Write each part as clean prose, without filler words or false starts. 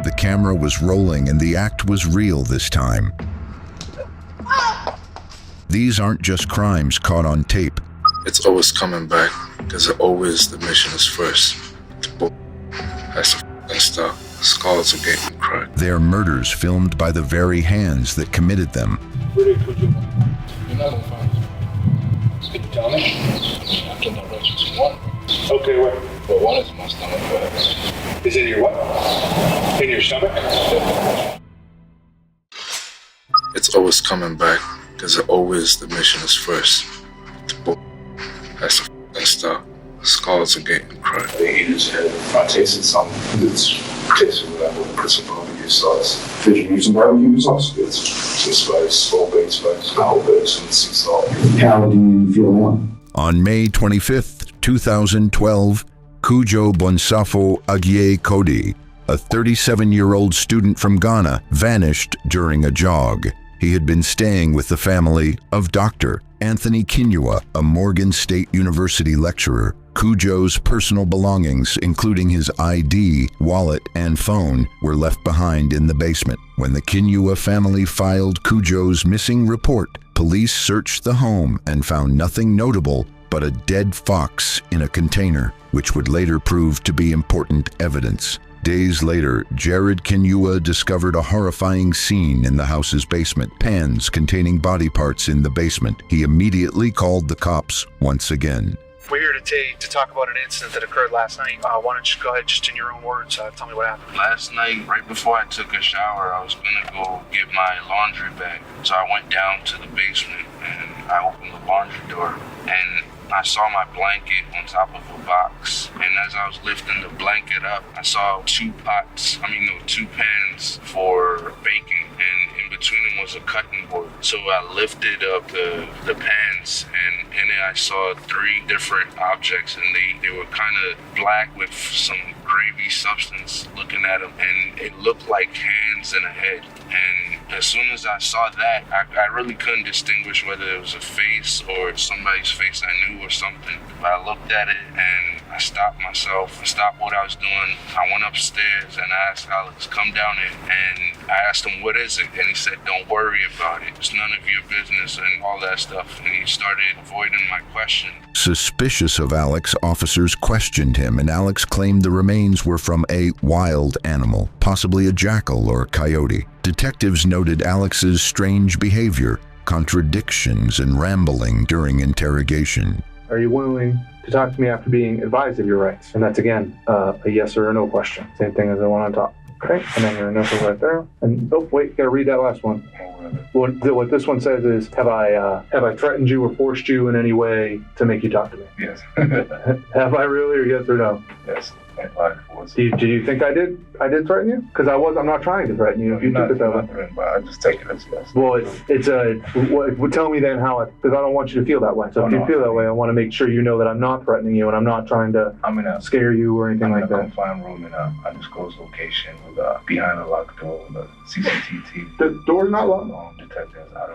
The camera was rolling and the act was real this time. These aren't just crimes caught on tape. It's always coming back, because always the mission is first. The boy has to f***ing stop. Skulls are getting cracked. They're murders filmed by the very hands that committed them. Where did Kujoe go? You're not gonna find him. Can you tell me? I can direct you to one. Okay, where? Well, one is in my stomach, but... Is in your what? In your stomach? It's always coming back, because always the mission is first. The boy has to f***ing stop. Skulls are getting cracked. They eat his head. I tasted something. It's tasted whatever the principal barbecue sauce. Did you use some barbecue sauce? It's spice, skull-baked spice, skull-baked and sea salt. How do you feel now? On May 25th, 2012, Kujoe Bonsafo Agie Kodi, a 37-year-old student from Ghana, vanished during a jog. He had been staying with the family of Dr. Anthony Kinyua, a Morgan State University lecturer. Kujoe's personal belongings, including his ID, wallet, and phone, were left behind in the basement. When the Kinyua family filed Kujoe's missing report, police searched the home and found nothing notable but a dead fox in a container, which would later prove to be important evidence. Days later, Jared Kinyua discovered a horrifying scene in the house's basement, pans containing body parts in the basement. He immediately called the cops once again. We're here today to talk about an incident that occurred last night. Why don't you go ahead, just in your own words, tell me what happened. Last night, right before I took a shower, I was gonna go get my laundry bag. So I went down to the basement and I opened the laundry door and I saw my blanket on top of a box. And as I was lifting the blanket up, I saw two pans for baking. And in between them was a cutting board. So I lifted up the pans and in it I saw three different objects and they were kind of black with some gravy substance looking at them. And it looked like hands and a head. And as soon as I saw that, I really couldn't distinguish whether it was a face or somebody's face I knew or something. But I looked at it and I stopped myself. I stopped what I was doing. I went upstairs and I asked Alex, come down here. And I asked him, what is it? And he said, don't worry about it. It's none of your business and all that stuff. And he started avoiding my question. Suspicious of Alex, officers questioned him, and Alex claimed the remains were from a wild animal, possibly a jackal or a coyote. Detectives noted Alex's strange behavior, contradictions, and rambling during interrogation. Are you willing to talk to me after being advised of your rights? And that's, again, a yes or a no question. Same thing as the one on top. Okay, and then your initials right there. And, oh, wait, gotta read that last one. What this one says is, have I threatened you or forced you in any way to make you talk to me? Yes. Have I really, or yes or no? Yes. Did you think I did? I did threaten you? Because I'm not trying to threaten you. If you took it that way. But I just take it as yes. Well, tell me then how because I don't want you to feel that way. So if you feel that way, I want to make sure you know that I'm not threatening you and I'm not trying to scare you or anything like that. I'm in a confined room in an undisclosed location with behind a locked door with a CCTV. The door's not locked? No, detectives, I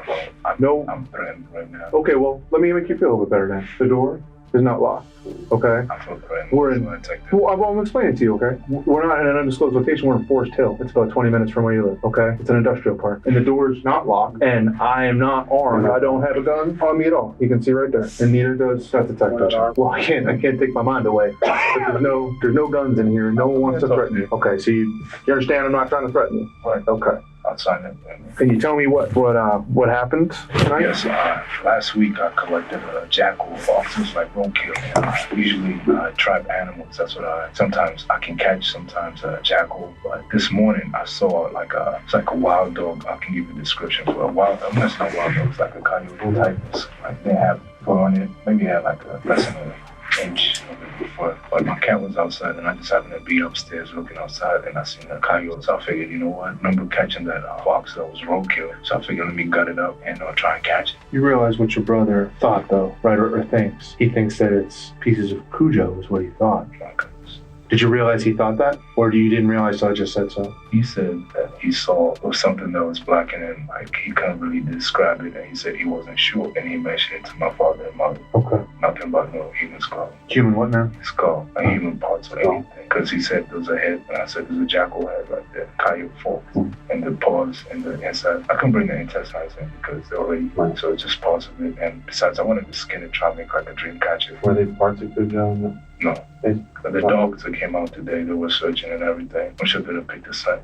don't know. I'm threatened right now. Okay, well, let me make you feel a little bit better then. The door is not locked. Okay? I feel threatened. I'm explaining to you, okay? We're not in an undisclosed location, we're in Forest Hill. It's about 20 minutes from where you live, okay? It's an industrial park. And the door's not locked, and I am not armed. I don't have a gun on me at all. You can see right there. And neither does that detective. Well, I can't take my mind away. But there's no guns in here. No one wants to threaten you. Okay, so you understand I'm not trying to threaten you? Right. Okay. I'll sign it. Can you tell me what happened tonight? Yes, last week I collected a jackal fox. It's like roadkill. Usually trap animals. That's what sometimes I can catch, sometimes a jackal. But this morning I saw it's like a wild dog. I can give you a description for a wild dog. I'm not saying wild dog. It's like a coyote type. It's like they have fur on it. Maybe have like a less than an inch of it before. But my cat was outside and I just happened to be upstairs looking outside and I seen a coyote. So I figured, you know what? I remember catching that fox that was roadkill. So I figured let me gut it up and try and catch it. You realize what your brother thought though, right? Or thinks. He thinks that it's pieces of Kujoe is what he thought. Did you realize he thought that? Or you didn't realize so I just said so? He said that he saw something that was black in him. Like he couldn't really describe it and he said he wasn't sure. And he mentioned it to my father and mother. Okay. Nothing about no human skull. Human what now? Skull. Like human parts or anything. Because he said there was a head and I said there's a jackal head right there. coyote fork and the paws and the inside. I couldn't bring the intestines in because they're already so just parts of it. And besides, I wanted to skin it, try to make like a dream catcher. Were they parts of Kujoe? No. The dogs that came out today, they were searching and everything. I'm sure they'd have picked the scent.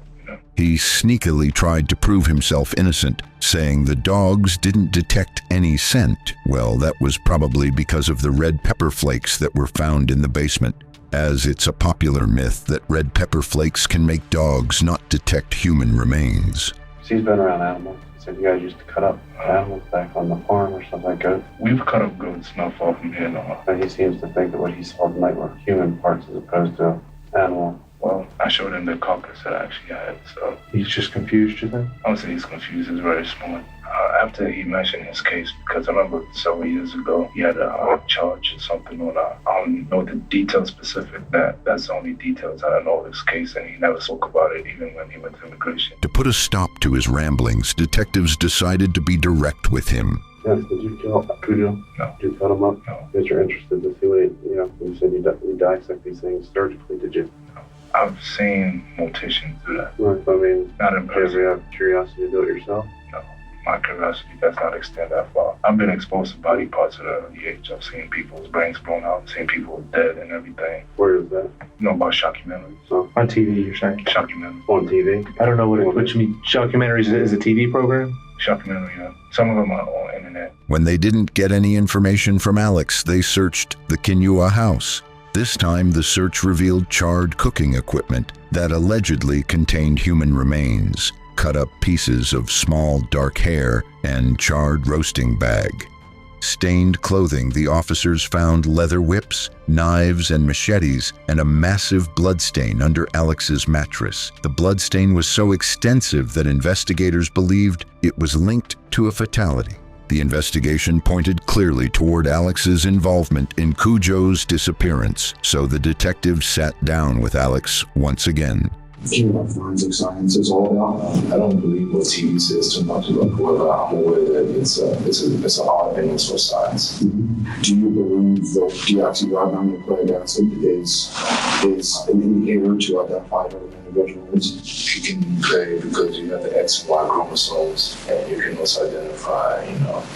He sneakily tried to prove himself innocent, saying the dogs didn't detect any scent. Well, that was probably because of the red pepper flakes that were found in the basement, as it's a popular myth that red pepper flakes can make dogs not detect human remains. He's been around animals. He said you guys used to cut up animals back on the farm or something like that. We've cut up goats not far from here now. And he seems to think that what he saw tonight were human parts as opposed to animal. Well, I showed him the carcass that I actually had, so... He's just confused, you think? I would say he's confused. He's very smart. After he mentioned his case, because I remember several years ago, he had a charge or something on I don't know the details specific. That's the only details I don't know of his case, and he never spoke about it even when he went to immigration. To put a stop to his ramblings, detectives decided to be direct with him. Yes, did you kill Kujoe? No. Did you cut him up? No. Because you're interested to see what you said you dissect these things surgically, did you? No. I've seen morticians do that. Right, I mean, Not in person. do you ever have curiosity to do it yourself? No. My curiosity does not extend that far. I've been exposed to body parts at an early age. I've seen people's brains blown out, seen people dead and everything. Where is that? You know about shockumentaries? Oh, on TV, you're saying? Shockumentaries. On TV? I don't know what you mean. Shockumentaries is a TV program? Shockumentary, yeah. Some of them are on the internet. When they didn't get any information from Alex, they searched the Kinyua house. This time, the search revealed charred cooking equipment that allegedly contained human remains, cut up pieces of small dark hair, and charred roasting bag. Stained clothing, the officers found leather whips, knives, and machetes, and a massive bloodstain under Alex's mattress. The bloodstain was so extensive that investigators believed it was linked to a fatality. The investigation pointed clearly toward Alex's involvement in Kujoe's disappearance, so the detectives sat down with Alex once again. Do you know what forensic science is all about? I don't believe what TV says too much about it, but I'm aware that it's an art and also science. Mm-hmm. Do you believe that deoxyribonucleic acid is an indicator to identify who an individual is? You can say because you have the X and Y chromosomes, and you can also identify,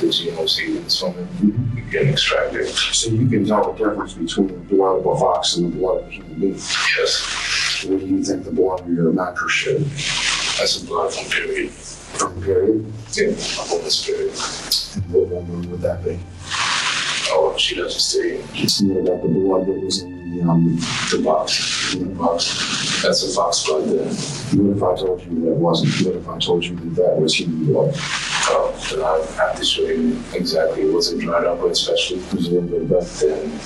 the genome sequence from it. Mm-hmm. You can extract it. So you can tell the difference between the blood of a fox and the blood of a human being? Yes. What do you think the blood of your mattress should? That's a blood from period. From period? Yeah, a woman's period. And what woman would that be? Oh, she doesn't say. What about the blood that was in the box? In the box. That's a fox blood then. What if I told you that it wasn't? What if I told you that that was human blood? Oh, then I have to show you exactly. Was it dried up, especially? There's a little bit of that. Then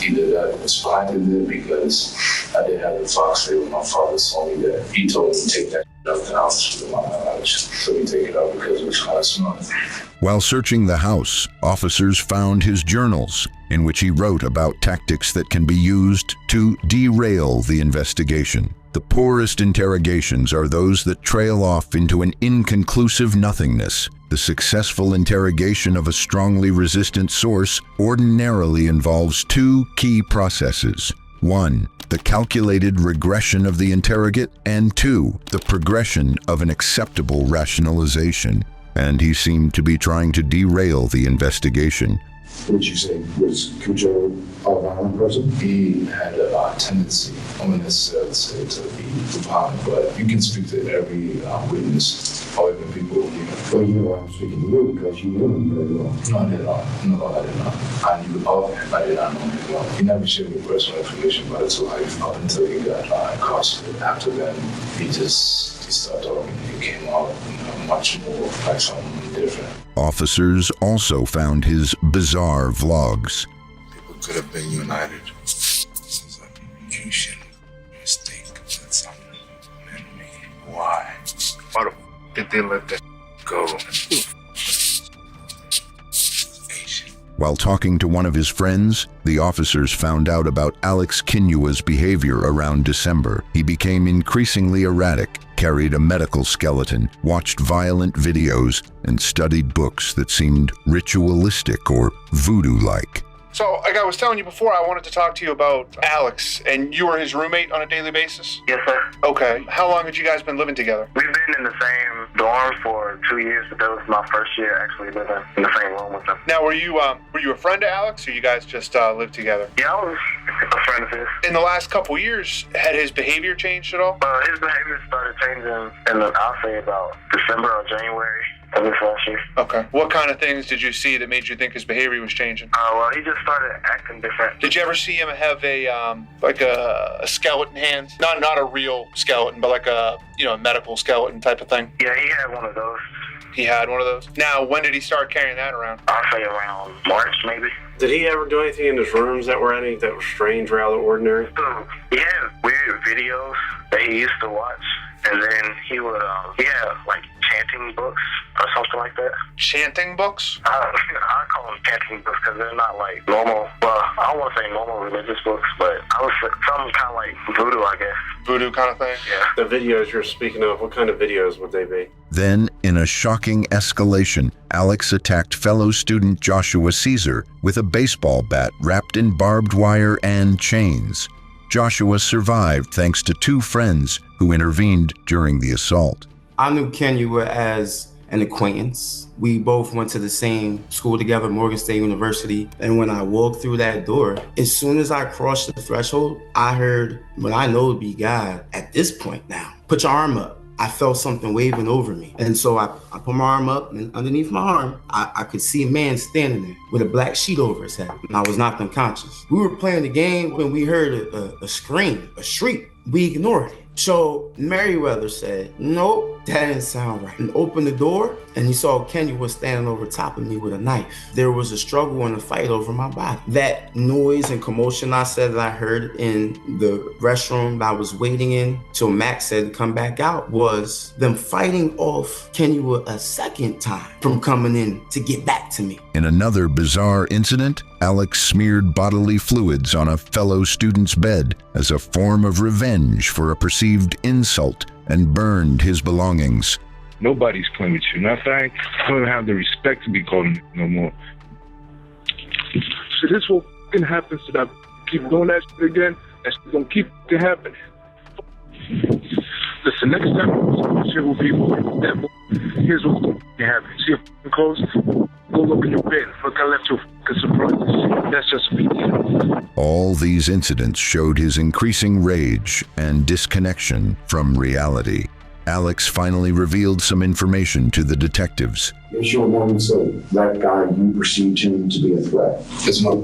either that was planted there because I did have the fox there when my father saw me there. He told me to take that out of the house with my knowledge. So we take it out because it was kind of small. While searching the house, officers found his journals, in which he wrote about tactics that can be used to derail the investigation. The poorest interrogations are those that trail off into an inconclusive nothingness. The successful interrogation of a strongly resistant source ordinarily involves two key processes. 1, the calculated regression of the interrogate, and 2, the progression of an acceptable rationalization. And he seemed to be trying to derail the investigation. What did you say? Was Kujoe a violent person? He had a tendency, I wouldn't necessarily say to be violent, but you can speak to every witness or even people who Well, you know I'm speaking to you because you knew him very well. No, I did not. No, I did not. I knew of him, I did not know him well. He never shared me personal information about his life up until he got incarcerated. After then, he started talking. He came out much more like something different. Officers also found his bizarre vlogs. People could have been united. This is a communication mistake with someone and me. Why? Why the f did they let that go? While talking to one of his friends, the officers found out about Alex Kinyua's behavior around December. He became increasingly erratic, carried a medical skeleton, watched violent videos, and studied books that seemed ritualistic or voodoo-like. So, like I was telling you before, I wanted to talk to you about Alex, and you were his roommate on a daily basis? Yes, sir. Okay. How long had you guys been living together? We've been in the same dorm for 2 years, but that was my first year actually living in the same room with him. Now, were you a friend to Alex, or you guys just lived together? Yeah, I was a friend of his. In the last couple years, had his behavior changed at all? His behavior started changing in, I'll say, about December or January of this last year. Okay. What kind of things did you see that made you think his behavior was changing? Well, he just started acting different. Did you ever see him have a skeleton hand? Not a real skeleton, but like a medical skeleton type of thing? Yeah, he had one of those. He had one of those? Now, when did he start carrying that around? I'll say around March, maybe. Did he ever do anything in his rooms that were strange or out of the ordinary? He had weird videos that he used to watch, and then he would, he had like chanting books or something like that. Chanting books? I call them chanting books because they're not like normal, well, I don't want to say normal religious books, but I was something kind of like voodoo, I guess. Voodoo kind of thing? Yeah. The videos you're speaking of, what kind of videos would they be? Then, in a shocking escalation, Alex attacked fellow student Joshua Caesar with a baseball bat wrapped in barbed wire and chains. Joshua survived thanks to two friends who intervened during the assault. I knew Kinyua as an acquaintance. We both went to the same school together, Morgan State University. And when I walked through that door, as soon as I crossed the threshold, I heard what I know to be God at this point now. Put your arm up. I felt something waving over me. And so I put my arm up, and underneath my arm, I could see a man standing there with a black sheet over his head. And I was knocked unconscious. We were playing the game when we heard a scream, a shriek. We ignored it. So Merriweather said, nope, that didn't sound right. And opened the door, and he saw Kinyua was standing over top of me with a knife. There was a struggle and a fight over my body. That noise and commotion I said that I heard in the restroom that I was waiting in till Max said to come back out was them fighting off Kinyua a second time from coming in to get back to me. In another bizarre incident, Alex smeared bodily fluids on a fellow student's bed as a form of revenge for a perceived insult and burned his belongings. Nobody's playing with you. Matter of fact, I don't even have the respect to be called no more. So this will f***ing happen, so that I keep doing that shit again, that shit gonna keep f***ing happening. Listen, next time I'm shit with people, here's what's gonna f***ing happen. See your f***ing clothes? Go look in your bed. Look, I left you f***ing surprise. That's just a beginning. All these incidents showed his increasing rage and disconnection from reality. Alex finally revealed some information to the detectives. As your woman said, that guy, you perceived him to be a threat. It's not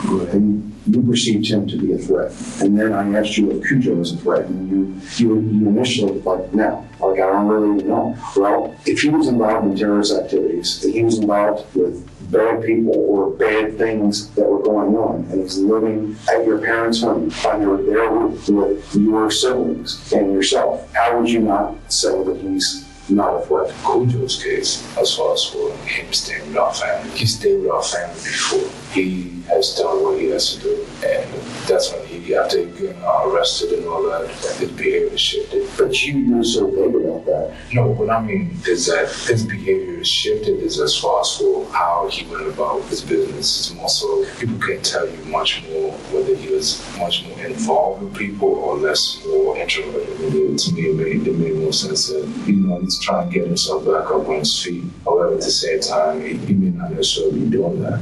good. And you perceived him to be a threat. And then I asked you if Kujoe was a threat, and you initially like, no, like I don't really know. Well, if he was involved in terrorist activities, if he was involved with bad people or bad things that were going on, and he's living at your parents' home under their roof with your siblings and yourself, how would you not say that he's not a threat? Kujoe's case, as far as for him staying with our family, he stayed with our family before. He has done what he has to do, and that's when he got taken, arrested and all that, his behavior shifted. But you're so vague about that. No, what I mean is that his behavior is shifted is as far as for how he went about his business. It's more so people can tell you much more whether he was much more involved with people or less more introverted. To me, it made more sense that he's trying to get himself back up on his feet. However, at the same time, he may not necessarily be doing that.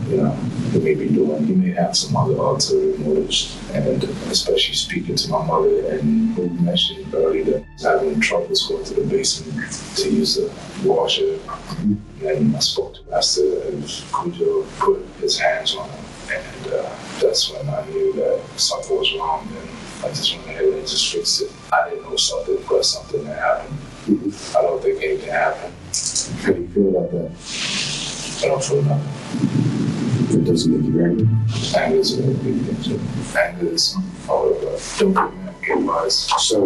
He may have some other ulterior motives, and especially speaking to my mother, and who mentioned earlier that he's having troubles going to the basement to use the washer. And I spoke to Master, and Kujoe put his hands on him, and that's when I knew that something was wrong, and I just went ahead and just fixed it. I didn't know something, but something that happened. I don't think anything happened. How do you feel about that? I don't feel nothing. It doesn't make you angry? Anger is a big thing. Anger is don't get wise. So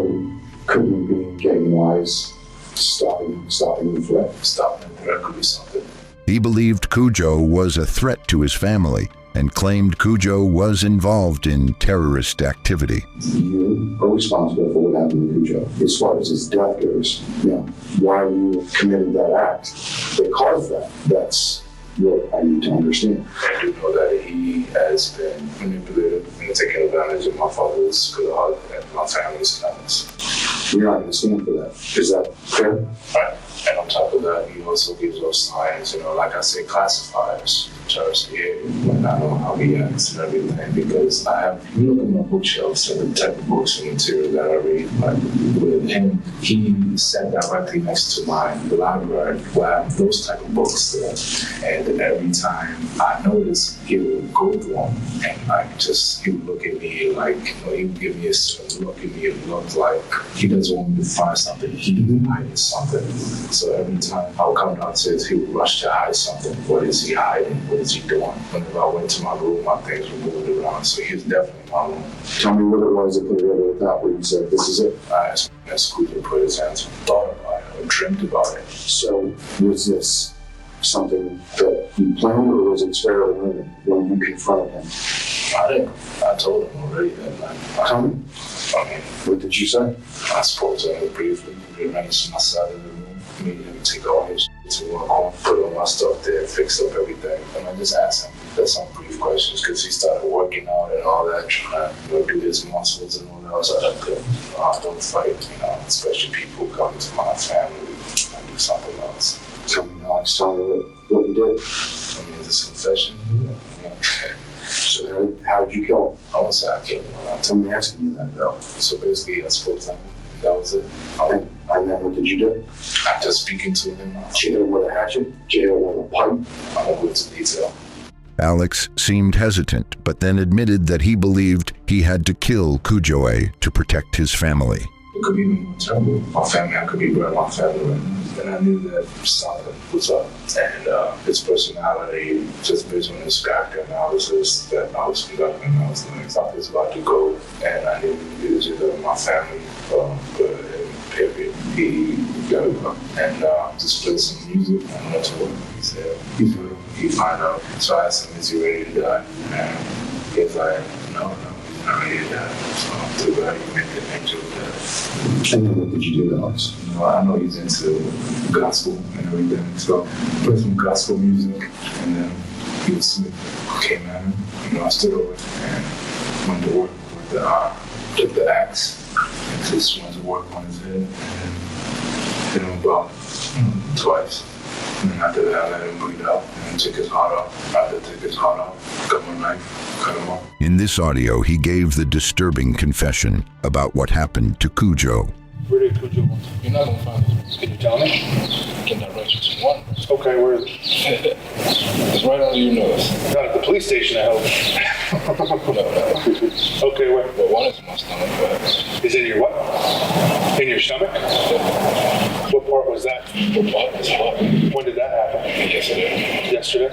couldn't be getting wise, stopping the threat? Stopping the threat could be something. He believed Kujoe was a threat to his family and claimed Kujoe was involved in terrorist activity. You are responsible for what happened to Kujoe. As far as his death goes, why you committed that act that caused that, that's what I need to understand. I do know that he has been manipulated and taken advantage of my father's good heart and my family's kindness. You're not going to stand for that. Is that fair? Right. And on top of that, he also gives us signs, like I say, classifiers, Charles behavior, when I know how he acts and everything, because I have, you look at my bookshelves and the type of books and material that I read, like with him, he sat directly next to my library where I have those type of books there. And every time I notice, he would go through them and he would look at me like, he would give me a certain look at me and look like he doesn't want me to find something, he hides something. So every time I would come downstairs, he would rush to hide something. What is he hiding? What is he doing? Whenever I went to my room, my things were moving around. So he was definitely in my room. Tell me what it was that put it over the top where you said, this is it. I asked Kujoe to put his hands on, thought about it, or dreamt about it. So was this something that you planned, or was it fairly limited when you confronted him? I told him already that night. Tell me. What did you say? I spoke to him briefly. We arranged my side of the room. Made him take all his shit to one corner, put all my stuff there, fixed up everything. And I just asked him some brief questions because he started working out and all that, trying to do his muscles and all that. I was like, don't fight, especially people coming to my family and do something else. Tell me, Alex, tell me what you did. I mean, is this confession? Yeah. So how did you kill him? I won't say I killed him. Tell me asking you that, though. So basically, I spoke to him. That was it. And then what did you do? After speaking to him, did you hit him with a hatchet? Did you hit him with a pipe? I won't go into detail. Alex seemed hesitant, but then admitted that he believed he had to kill Kujoe to protect his family. It could be even more terrible. My family, I could be burning my family right now. And I knew that something was up. And his personality, just based on his character analysis that I was conducting, I was like, something's about to go. And I knew it was either my family or period. He got to go. And just played some music and went to work. He said, he found out. So I asked him, is he ready to die? And he was like, no. I really so too bad he made the angel death. And then what did you do, Alex? I know he's into gospel and everything, so I played some gospel music, and then he was asleep. Came at him, I stood over and went to work with took the axe and just went to work on his head, and then hit him about twice. And then after that, I let him bleed out and took his heart off. After I took his heart off, got my knife, cut him off. In this audio, he gave the disturbing confession about what happened to Kujoe. Where did Kujoe want? You're not gonna find it. Can you tell me? I can direct you to one. Okay, where is it? It's right under your nose. Not at the police station, I hope. No. Okay, where? Well, one is in my stomach, but... Is it in your what? In your stomach? Yeah. What part was that? What part is hot? When did that happen? Yesterday. Yesterday?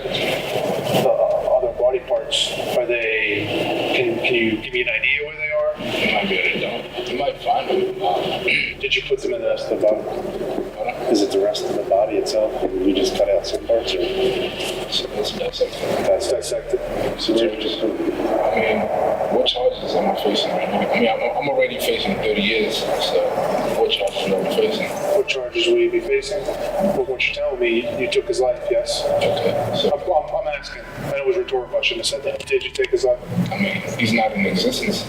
Other body parts, are they... Can you give me an idea where they are? You might be able to know. You might find them. Did you put them in the rest of the body? Is it the rest of the body itself? Or did you just cut out some parts? Or? So that's dissected. That's dissected. So I mean, what charges am I facing right now? I mean, I'm already facing 30 years, so what charges am I facing? What charges will you be facing? Well, what you're telling me, you took his life, yes? Okay. So I'm asking. I know it was rhetorical, I shouldn't have said that. Did you take his life? I mean, he's not in existence.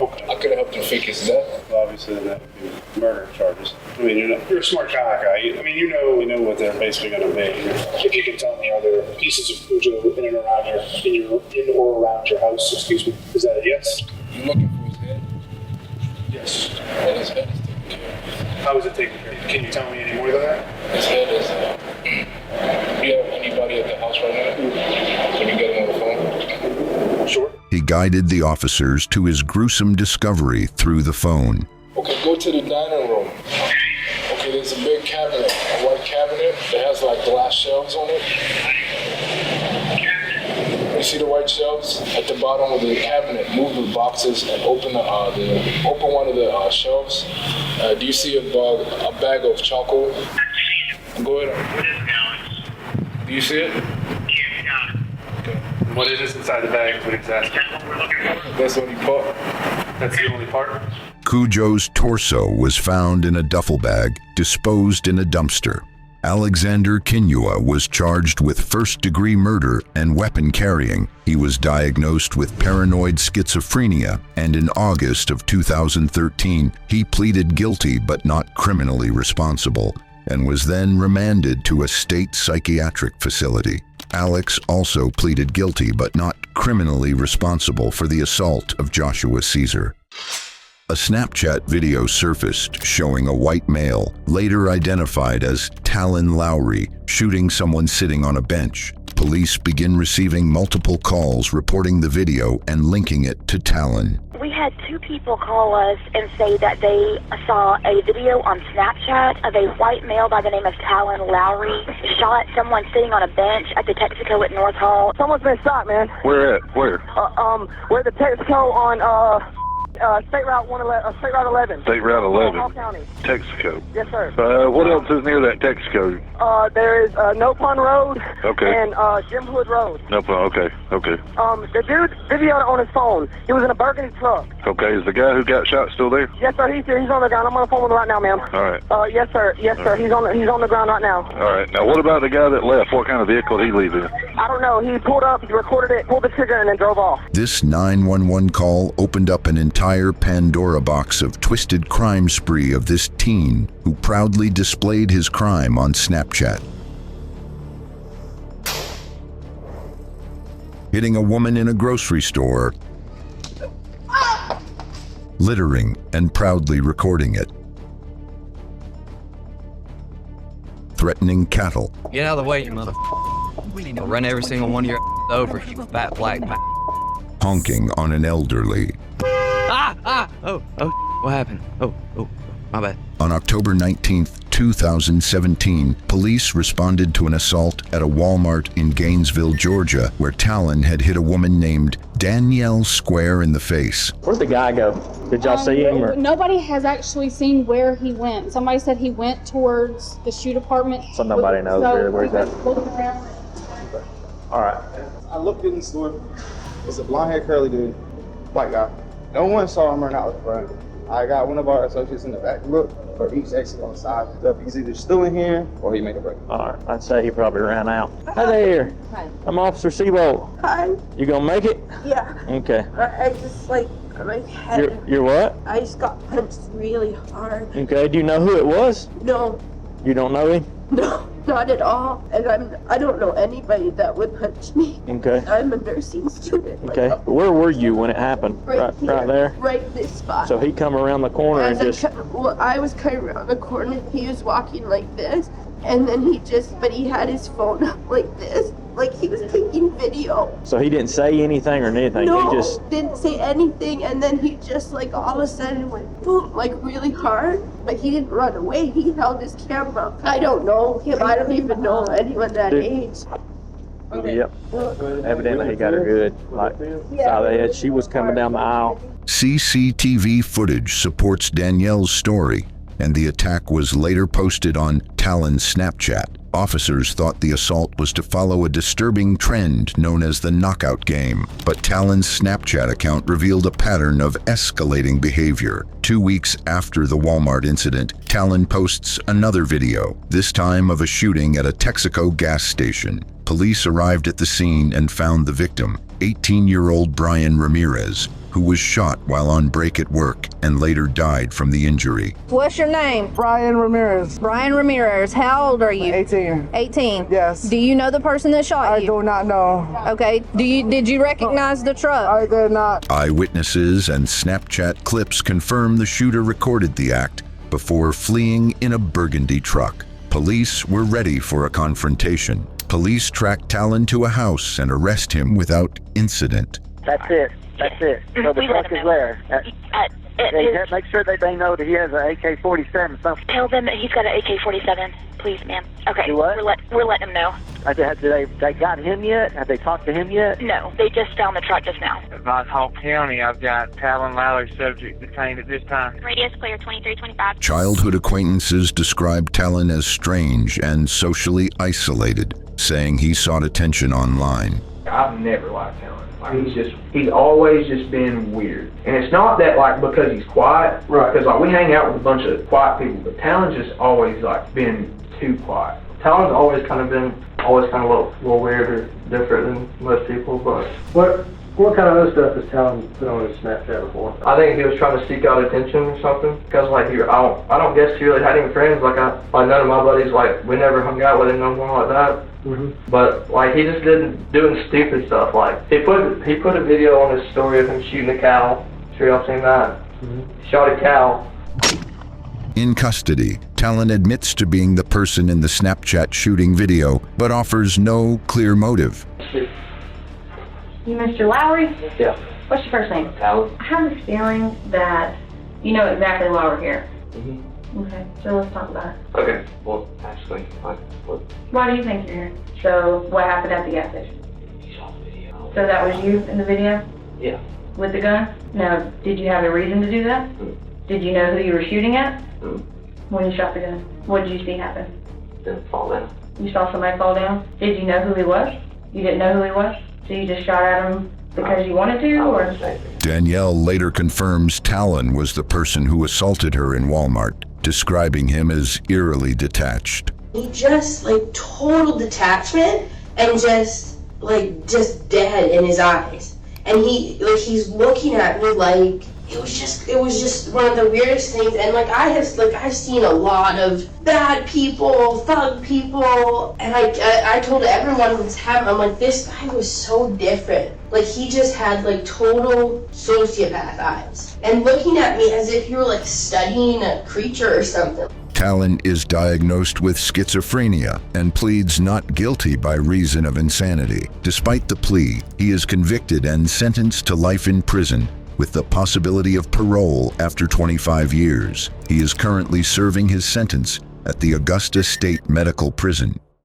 Okay. I could have helped him fake his death. Well, obviously, that would be murder charges. I mean, you're a smart guy. I mean, you know what they're basically going to be. If you can tell me, are there pieces of Kujoe in and around in or around your house? Excuse me. Is that a yes? You're looking for his head? Yes. And his head is taken care of. How is it taken care of? Can you tell me any more than that? His head is... Do you have anybody at the house right now? Can you get him on the phone? Sure. He guided the officers to his gruesome discovery through the phone. Okay, go to the dining room. Okay, there's a big cabinet, a white cabinet that has like glass shelves on it. You see the white shelves? At the bottom of the cabinet, move the boxes and open one of the shelves. Do you see a bag of charcoal? Go ahead. Do you see it? Okay. What is inside the bag? What exactly? That's the only part. That's the only part? Kujoe's torso was found in a duffel bag, disposed in a dumpster. Alexander Kinyua was charged with first-degree murder and weapon carrying. He was diagnosed with paranoid schizophrenia, and in August of 2013, he pleaded guilty but not criminally responsible, and was then remanded to a state psychiatric facility. Alex also pleaded guilty but not criminally responsible for the assault of Joshua Caesar. A Snapchat video surfaced showing a white male, later identified as Talon Lowry, shooting someone sitting on a bench. Police begin receiving multiple calls reporting the video and linking it to Talon. We had 2 people call us and say that they saw a video on Snapchat of a white male by the name of Talon Lowry shot someone sitting on a bench at the Texaco at North Hall. Someone's been shot, man. Where at? Where? We're at the Texaco on State Route 11. State Route 11. Hall County. Texaco. Yes, sir. What else is near that Texaco? There is No Pun Road. Okay. And Jim Hood Road. No pun. Okay. The dude videoed it on his phone. He was in a burgundy truck. Okay. Is the guy who got shot still there? Yes, sir. He's here. He's on the ground. I'm on the phone with him right now, ma'am. All right. Yes, sir. Yes, sir. He's on the ground right now. All right. Now, what about the guy that left? What kind of vehicle did he leave in? I don't know. He pulled up, he recorded it, pulled the trigger, and then drove off. This 911 call opened up an entire Pandora box of twisted crime spree of this teen who proudly displayed his crime on Snapchat. Hitting a woman in a grocery store, littering and proudly recording it. Threatening cattle. Get out of the way, you motherfucker. I'll run every single one of your over, you fat black man. Honking on an elderly. Oh, what happened? Oh, my bad. On October 19th, 2017, police responded to an assault at a Walmart in Gainesville, Georgia, where Talon had hit a woman named Danielle square in the face. Where'd the guy go? Did y'all see him? Or? Nobody has actually seen where he went. Somebody said he went towards the shoe department. So nobody knows really where he's at? Looking around. All right. I looked in the store. It's a blonde-haired curly dude, white guy. No one saw him run out the front. I got one of our associates in the back. Look for each exit on the side. So he's either still in here or he made a break. All right. I'd say he probably ran out. Hi there. Hi. I'm Officer Seabolt. Hi. You gonna make it? Yeah. Okay. I just my head. You're what? I just got punched really hard. Okay. Do you know who it was? No. You don't know him? No, not at all. And I don't know anybody that would punch me. Okay. I'm a nursing student. Okay. Where were you when it happened? Right there? Right this spot. So he come around the corner and just... I was kind of around the corner. He was walking like this. And then but he had his phone up like this. Like he was taking video. So he didn't say anything or anything? No, he just didn't say anything, and then he just like all of a sudden went boom, like really hard, but he didn't run away. He held his camera. I don't know him. I don't even know anyone that age. Yep. Evidently he got her good. Like, saw the head. She was coming down the aisle. CCTV footage supports Danielle's story, and the attack was later posted on Talon's Snapchat. Officers thought the assault was to follow a disturbing trend known as the knockout game, but Talon's Snapchat account revealed a pattern of escalating behavior. 2 weeks after the Walmart incident, Talon posts another video, this time of a shooting at a Texaco gas station. Police arrived at the scene and found the victim, 18-year-old Brian Ramirez, who was shot while on break at work and later died from the injury. What's your name? Brian Ramirez. Brian Ramirez. How old are you? 18. 18? Yes. Do you know the person that shot you? I do not know. Okay. Did you recognize the truck? I did not. Eyewitnesses and Snapchat clips confirm the shooter recorded the act before fleeing in a burgundy truck. Police were ready for a confrontation. Police tracked Talon to a house and arrest him without incident. That's it. So the truck is there. Make sure that they know that he has an AK-47. Something. Tell them that he's got an AK-47, please, ma'am. Okay. Do what? We're letting them know. They got him yet? Have they talked to him yet? No, they just found the truck just now. About Hall County, I've got Talon Lowry subject detained at this time. Radius clear 2325. Childhood acquaintances described Talon as strange and socially isolated, saying he sought attention online. I've never liked Talon. Like he's always just been weird. And it's not that like because he's quiet, right? Because like we hang out with a bunch of quiet people, but Talon's just always like been too quiet. Talon's always kind of a little weird or different than most people, but What kind of other stuff has Talon put on his Snapchat before? I think he was trying to seek out attention or something. Because like I don't guess he really had any friends. Like none of my buddies, like we never hung out with him no more like that. But like he just doing stupid stuff. Like he put a video on his story of him shooting a cow. Sure y'all seen that? He shot a cow. In custody, Talon admits to being the person in the Snapchat shooting video, but offers no clear motive. You Mr. Lowry? Yeah. What's your first name? Talon. I have a feeling that you know exactly why we're here. Okay, so let's talk about it. Okay. Well, actually, Why do you think you're here? So, what happened at the gas station? You saw the video. So that was you in the video? Yeah. With the gun? Now, did you have a reason to do that? Did you know who you were shooting at? When you shot the gun? What did you see happen? Didn't fall down. You saw somebody fall down? Did you know who he was? You didn't know who he was? So you just shot at him because you wanted to, or? Danielle later confirms Talon was the person who assaulted her in Walmart, describing him as eerily detached. He just like total detachment and just dead in his eyes. And he's looking at me like it was just one of the weirdest things. And I've seen a lot of bad people, thug people, and I told everyone what's happened. I'm like, this guy was so different. Like he just had like total sociopath eyes and looking at me as if you were like studying a creature or something. Talon is diagnosed with schizophrenia and pleads not guilty by reason of insanity. Despite the plea, he is convicted and sentenced to life in prison with the possibility of parole after 25 years. He is currently serving his sentence at the Augusta State Medical Prison.